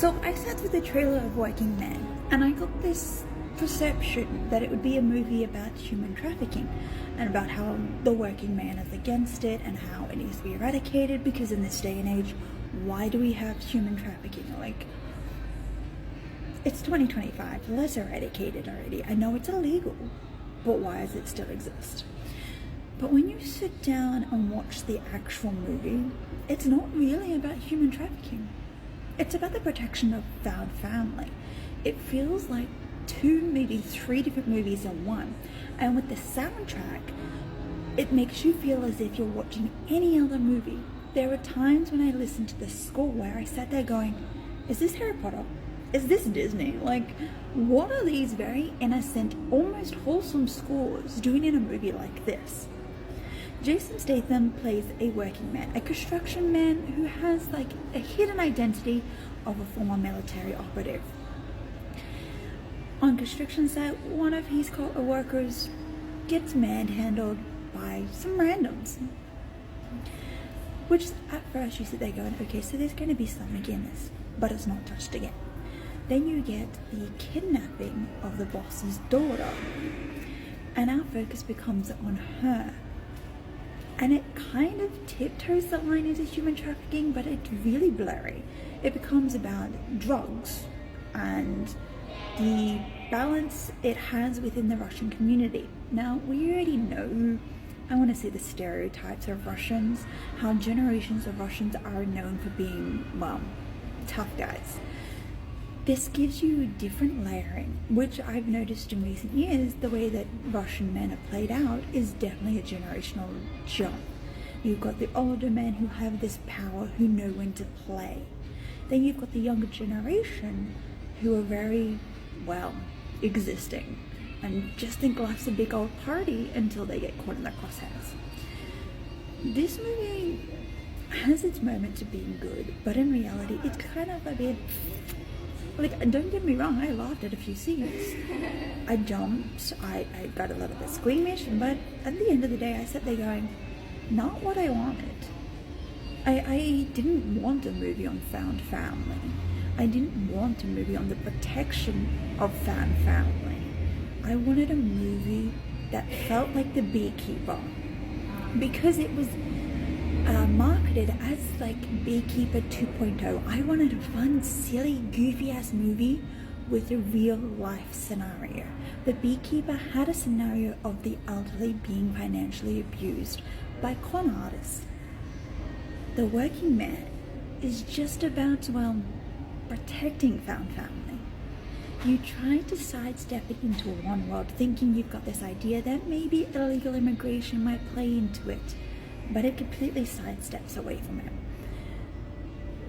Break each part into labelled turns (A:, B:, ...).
A: So I sat with the trailer of Working Man, and I got this perception that it would be a movie about human trafficking and about how the working man is against it and how it needs to be eradicated, because in this day and age, why do we have human trafficking? Like, it's 2025, let's eradicate it already. I know it's illegal, but why does it still exist? But when you sit down and watch the actual movie, it's not really about human trafficking. It's about the protection of found family. It feels like 2, maybe 3 different movies in one. And with the soundtrack, it makes you feel as if you're watching any other movie. There were times when I listened to the score where I sat there going, is this Harry Potter? Is this Disney? Like, what are these very innocent, almost wholesome scores doing in a movie like this? Jason Statham plays a working man, a construction man who has like a hidden identity of a former military operative. On construction site, one of his co-workers gets manhandled by some randoms. Which at first you sit there going, okay, so there's going to be something in this, but it's not touched again. Then you get the kidnapping of the boss's daughter, and our focus becomes on her. And it kind of tiptoes the line into human trafficking, but it's really blurry. It becomes about drugs and the balance it has within the Russian community. Now, we already know, I want to say, the stereotypes of Russians, how generations of Russians are known for being, well, tough guys. This gives you different layering, which I've noticed in recent years. The way that Russian men are played out is definitely a generational jump. You've got the older men who have this power, who know when to play. Then you've got the younger generation who are very, well, existing and just think life's a big old party until they get caught in the crosshairs. This movie has its moments of being good, but in reality it's kind of a bit, like, don't get me wrong, I laughed at a few scenes. I jumped, I got a little bit squeamish, but at the end of the day I sat there going, not what I wanted. I didn't want a movie on found family. I didn't want a movie on the protection of found family. I wanted a movie that felt like The Beekeeper, because it was marketed as like Beekeeper 2.0. I wanted a fun, silly, goofy ass movie with a real life scenario. The Beekeeper had a scenario of the elderly being financially abused by con artists. The Working Man is just about, well, protecting found family. You try to sidestep it into one world, thinking you've got this idea that maybe illegal immigration might play into it, but it completely sidesteps away from it.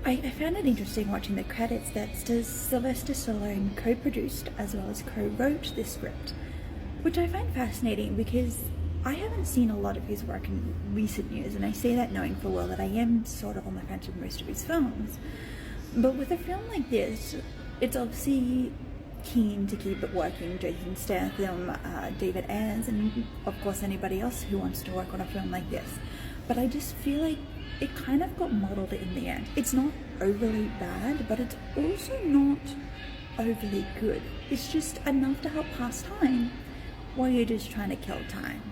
A: I found it interesting watching the credits that Sylvester Stallone co-produced as well as co-wrote this script, which I find fascinating because I haven't seen a lot of his work in recent years, and I say that knowing full well that I am sort of on the fence with most of his films. But with a film like this, it's obviously keen to keep it working. Jason Statham, David Ayers, and of course anybody else who wants to work on a film like this. But I just feel like it kind of got muddled in the end. It's not overly bad, but it's also not overly good. It's just enough to help pass time while you're just trying to kill time.